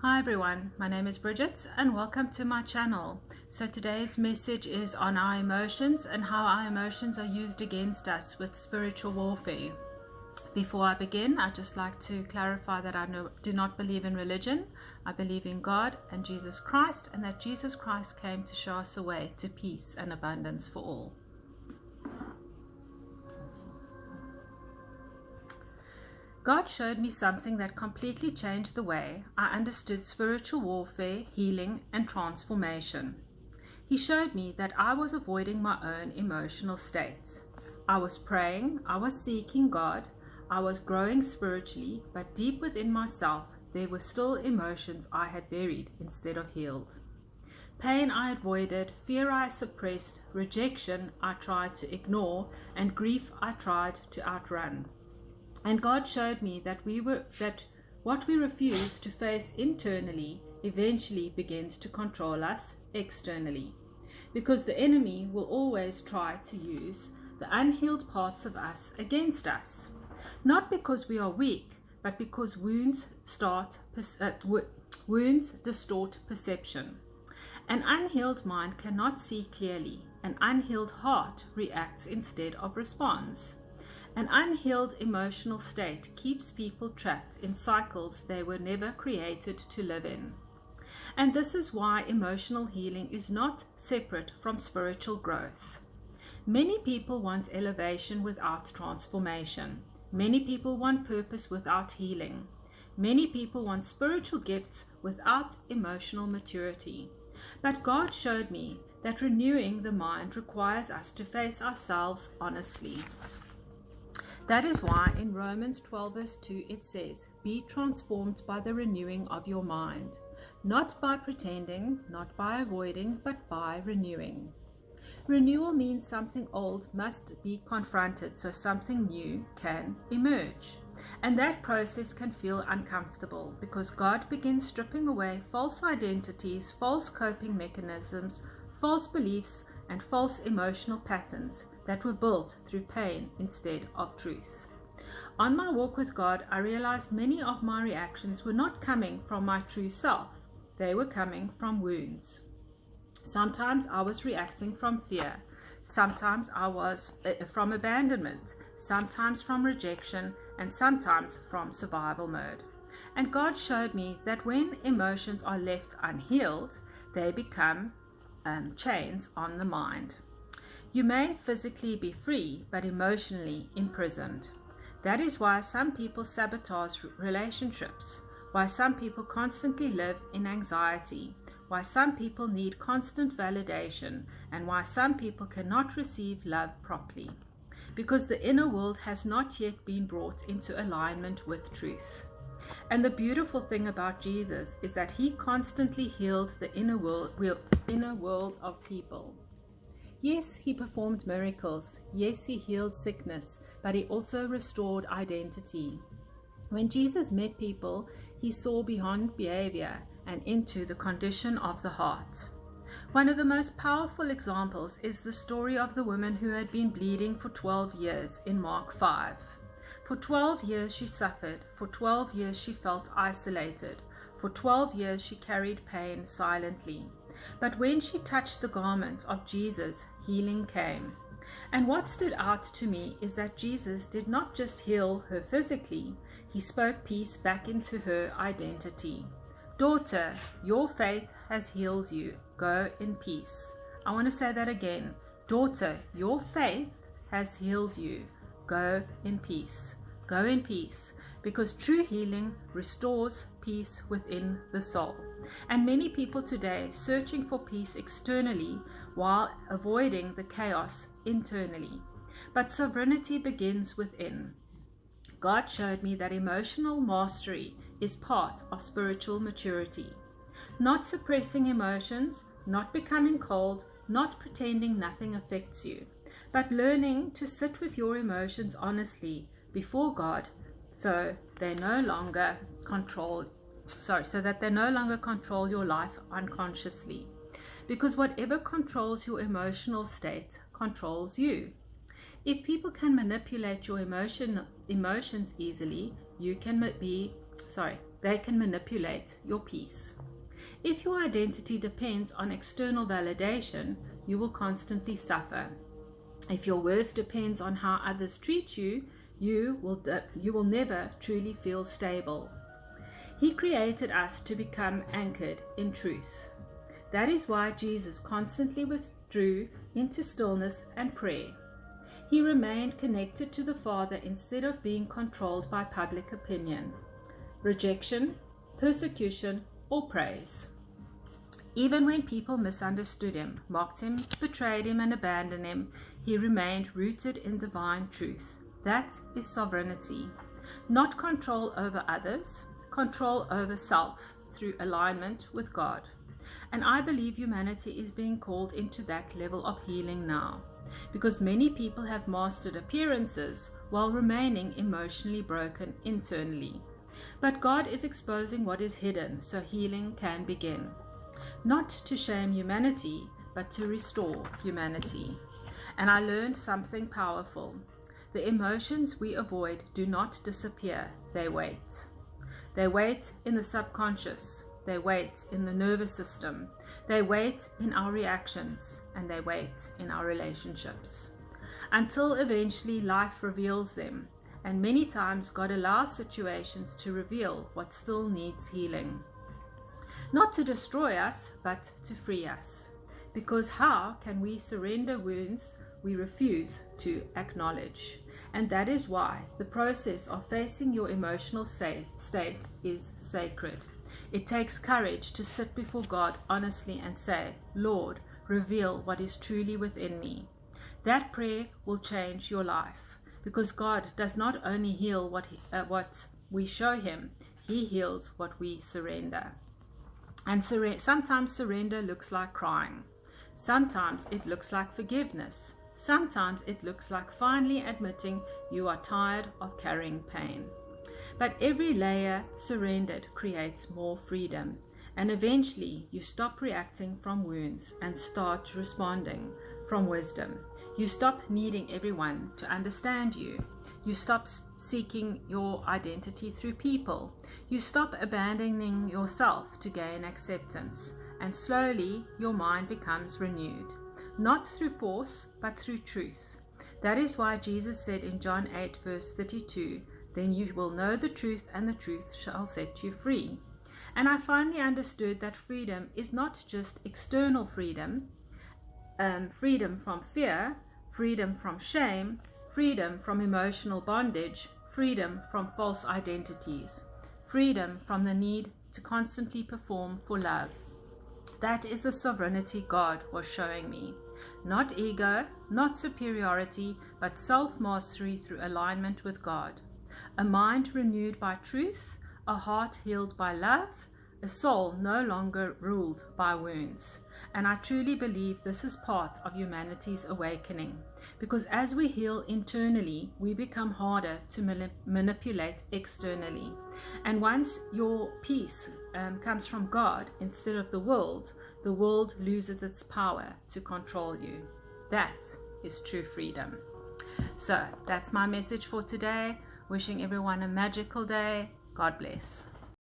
Hi everyone, my name is Bridget and welcome to my channel. So today's message is on our emotions and how our emotions are used against us with spiritual warfare. Before I begin, I'd just like to clarify that I do not believe in religion. I believe in God and Jesus Christ, and that Jesus Christ came to show us a way to peace and abundance for all. God showed me something that completely changed the way I understood spiritual warfare, healing, and transformation. He showed me that I was avoiding my own emotional states. I was praying, I was seeking God, I was growing spiritually, but deep within myself, there were still emotions I had buried instead of healed. Pain I avoided, fear I suppressed, rejection I tried to ignore, and grief I tried to outrun. And God showed me that what we refuse to face internally eventually begins to control us externally. Because the enemy will always try to use the unhealed parts of us against us. Not because we are weak, but because wounds distort perception. An unhealed mind cannot see clearly. An unhealed heart reacts instead of responds. An unhealed emotional state keeps people trapped in cycles they were never created to live in. And this is why emotional healing is not separate from spiritual growth. Many people want elevation without transformation. Many people want purpose without healing. Many people want spiritual gifts without emotional maturity. But God showed me that renewing the mind requires us to face ourselves honestly. That is why in Romans 12 verse 2 it says, "Be transformed by the renewing of your mind," not by pretending, not by avoiding, but by renewing. Renewal means something old must be confronted so something new can emerge. And that process can feel uncomfortable because God begins stripping away false identities, false coping mechanisms, false beliefs, and false emotional patterns that were built through pain instead of truth. On my walk with God, I realized many of my reactions were not coming from my true self. They were coming from wounds. Sometimes I was reacting from fear. Sometimes I was from abandonment. Sometimes from rejection. And sometimes from survival mode. And God showed me that when emotions are left unhealed, they become chains on the mind. You may physically be free, but emotionally imprisoned. That is why some people sabotage relationships, why some people constantly live in anxiety, why some people need constant validation, and why some people cannot receive love properly. Because the inner world has not yet been brought into alignment with truth. And the beautiful thing about Jesus is that he constantly healed the inner world of people. Yes, he performed miracles. Yes, he healed sickness, but he also restored identity. When Jesus met people, he saw beyond behavior and into the condition of the heart. One of the most powerful examples is the story of the woman who had been bleeding for 12 years in Mark 5. For 12 years she suffered. For 12 years she felt isolated. For 12 years she carried pain silently. But when she touched the garment of Jesus, healing came. And what stood out to me is that Jesus did not just heal her physically, he spoke peace back into her identity. "Daughter, your faith has healed you. Go in peace." I want to say that again. "Daughter, your faith has healed you. Go in peace." Go in peace. Because true healing restores peace within the soul. And many people today searching for peace externally while avoiding the chaos internally. But sovereignty begins within. God showed me that emotional mastery is part of spiritual maturity. Not suppressing emotions, not becoming cold, not pretending nothing affects you, but learning to sit with your emotions honestly before God so that they no longer control your life unconsciously. Because whatever controls your emotional state controls you. If people can manipulate your emotions easily, you can they can manipulate your peace. If your identity depends on external validation, you will constantly suffer. If your worth depends on how others treat you, you will never truly feel stable. He created us to become anchored in truth. That is why Jesus constantly withdrew into stillness and prayer. He remained connected to the Father instead of being controlled by public opinion, rejection, persecution, or praise. Even when people misunderstood him, mocked him, betrayed him, and abandoned him, he remained rooted in divine truth. That is sovereignty. Not control over others, control over self through alignment with God. And I believe humanity is being called into that level of healing now, because many people have mastered appearances while remaining emotionally broken internally. But God is exposing what is hidden so healing can begin. Not to shame humanity, but to restore humanity. And I learned something powerful. The emotions we avoid do not disappear, they wait. They wait in the subconscious, they wait in the nervous system, they wait in our reactions, and they wait in our relationships. Until eventually life reveals them, and many times God allows situations to reveal what still needs healing. Not to destroy us, but to free us. Because how can we surrender wounds we refuse to acknowledge? And that is why the process of facing your emotional state is sacred. It takes courage to sit before God honestly and say, Lord, reveal what is truly within me. That prayer will change your life, because God does not only heal what we show him, he heals what we surrender. And sometimes surrender looks like crying. Sometimes it looks like forgiveness. Sometimes it looks like finally admitting you are tired of carrying pain. But every layer surrendered creates more freedom. And eventually you stop reacting from wounds and start responding from wisdom. You stop needing everyone to understand you. You stop seeking your identity through people. You stop abandoning yourself to gain acceptance. And slowly your mind becomes renewed. Not through force, but through truth. That is why Jesus said in John 8 verse 32, then you will know the truth, and the truth shall set you free. And I finally understood that freedom is not just external freedom, freedom from fear, freedom from shame, freedom from emotional bondage, freedom from false identities, freedom from the need to constantly perform for love. That is the sovereignty God was showing me. Not ego, not superiority, but self-mastery through alignment with God. A mind renewed by truth, a heart healed by love, a soul no longer ruled by wounds. And I truly believe this is part of humanity's awakening, because as we heal internally, we become harder to manipulate externally. And once your peace comes from God instead of the world loses its power to control you. That is true freedom. So that's my message for today. Wishing everyone a magical day. God bless.